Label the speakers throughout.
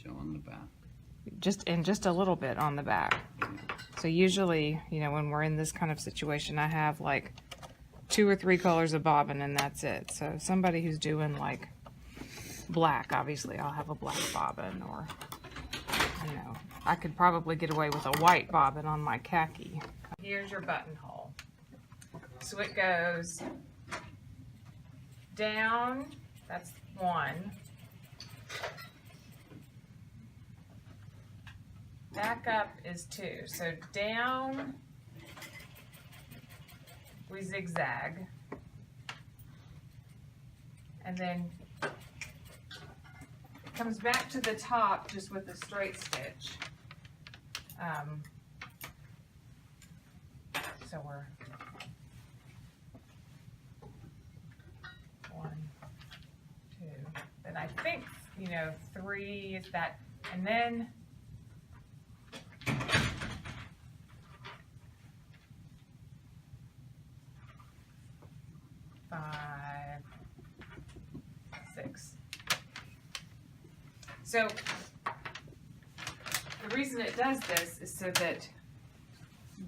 Speaker 1: show on the back?
Speaker 2: Just a little bit on the back. So usually, you know, when we're in this kind of situation, I have like 2 or 3 colors of bobbin and that's it. So somebody who's doing like black, obviously I'll have a black bobbin, or, you know, I could probably get away with a white bobbin on my khaki. Here's your buttonhole. So it goes down, that's 1. Back up is 2. So down, we zigzag. And then it comes back to the top just with a straight stitch. So we're 1, 2, then I think, you know, 3 is that, and then five, 6. So the reason it does this is so that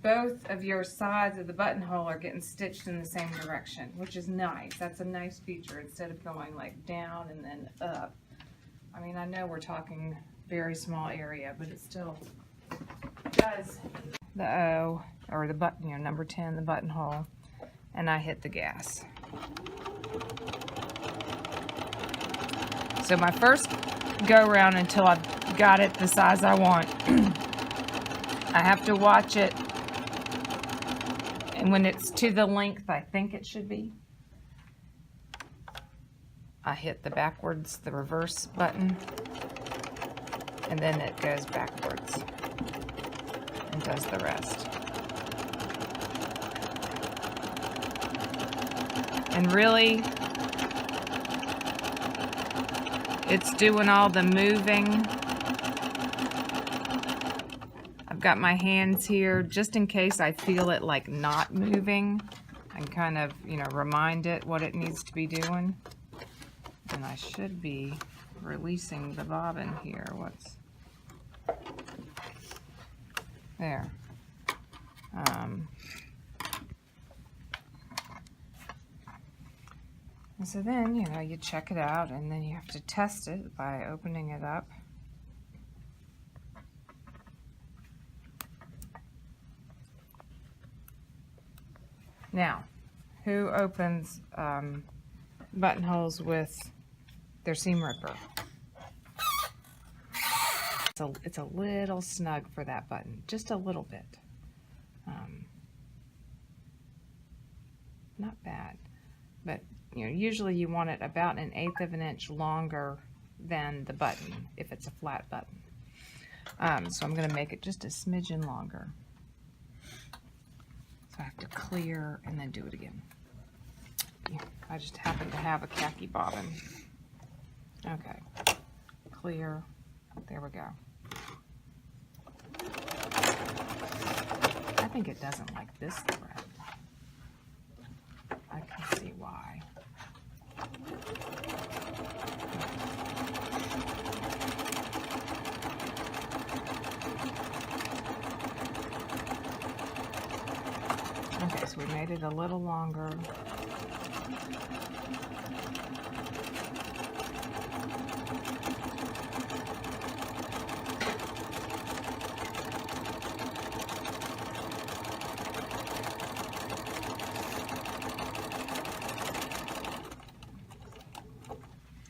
Speaker 2: both of your sides of the buttonhole are getting stitched in the same direction, which is nice. That's a nice feature instead of going like down and then up. I mean, I know we're talking very small area, but it still does. The O, or the button, you know, number 10, the buttonhole, and I hit the gas. So my first go around until I've got it the size I want, I have to watch it, and when it's to the length I think it should be, I hit the backwards, the reverse button, and then it goes backwards and does the rest. And really, it's doing all the moving. I've got my hands here just in case I feel it like not moving, and kind of, you know, remind it what it needs to be doing. And I should be releasing the bobbin here. What's there? And so then, you know, you check it out, and then you have to test it by opening it up. Now, who opens buttonholes with their seam ripper? It's a little snug for that button, just a little bit. Not bad, but you know, usually you want it about 1/8 of an inch longer than the button if it's a flat button. So I'm going to make it just a smidgen longer. So I have to clear and then do it again. I just happen to have a khaki bobbin. Okay, clear, there we go. I think it doesn't like this thread. I can see why. Okay, so we made it a little longer.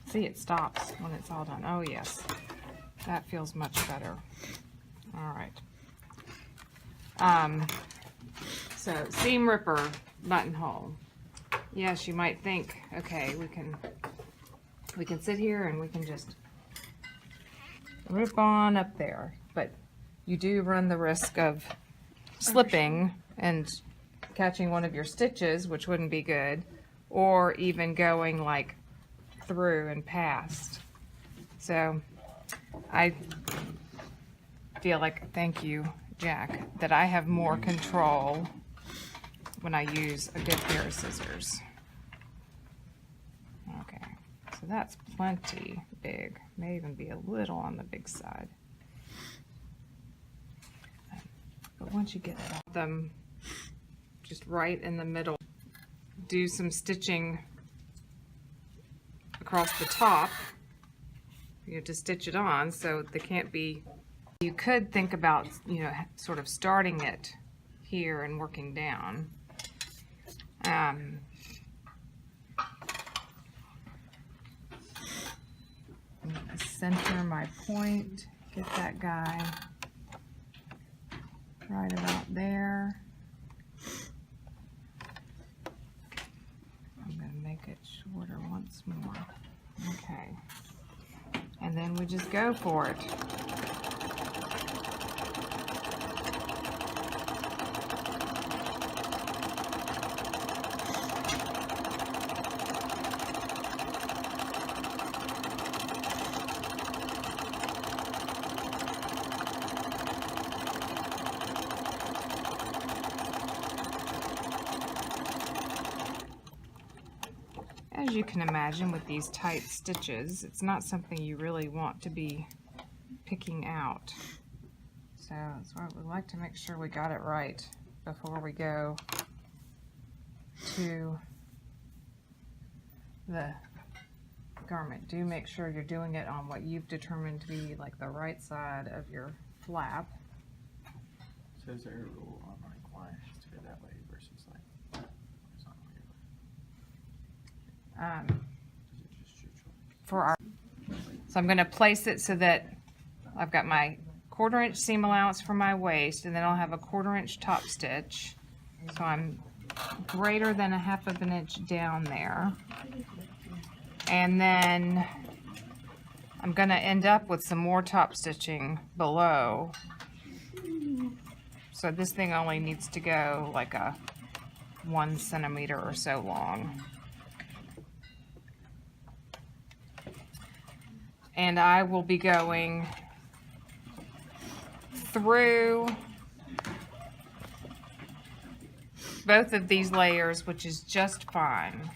Speaker 2: See, it stops when it's all done. Oh yes, that feels much better. All right. So seam ripper buttonhole. Yes, you might think, okay, we can sit here and we can just rip on up there, but you do run the risk of slipping and catching one of your stitches, which wouldn't be good, or even going like through and past. So I feel like, thank you, Jack, that I have more control when I use a good pair of scissors. Okay, so that's plenty big. May even be a little on the big side. But once you get it off them, just right in the middle, do some stitching across the top, you know, to stitch it on so they can't be. You could think about, you know, sort of starting it here and working down. Center my point, get that guy right about there. I'm going to make it shorter once more. Okay. And then we just go for it. As you can imagine, with these tight stitches, it's not something you really want to be picking out. So that's why we like to make sure we got it right before we go to the garment. Do make sure you're doing it on what you've determined to be like the right side of your flap.
Speaker 1: So is there a rule on like why it has to go that way versus like
Speaker 2: for our, so I'm going to place it so that I've got my 1/4 inch seam allowance for my waist, and then I'll have a 1/4 inch top stitch. So I'm greater than 1/2 of an inch down there. And then I'm going to end up with some more top stitching below. So this thing only needs to go like a 1 centimeter or so long. And I will be going through both of these layers, which is just fine.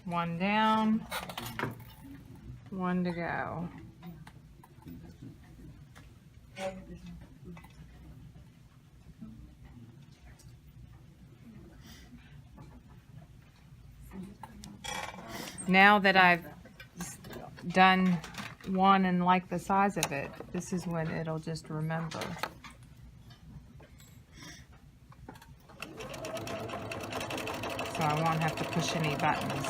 Speaker 2: One down, one to go. Now that I've done one and like the size of it, this is when it'll just remember. So I won't have to push any buttons.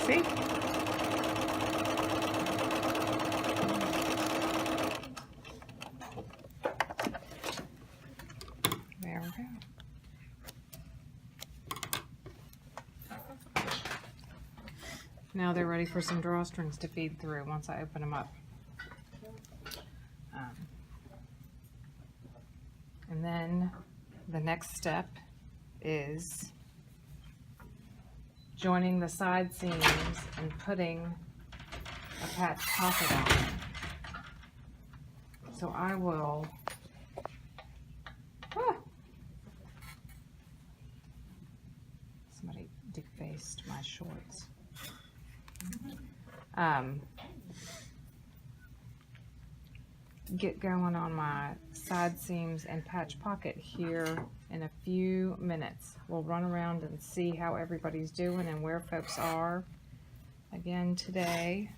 Speaker 2: See? There we go. Now they're ready for some drawstrings to feed through once I open them up. And then the next step is joining the side seams and putting a patch pocket on it. So I will somebody defaced my shorts. Get going on my side seams and patch pocket here in a few minutes. We'll run around and see how everybody's doing and where folks are again today.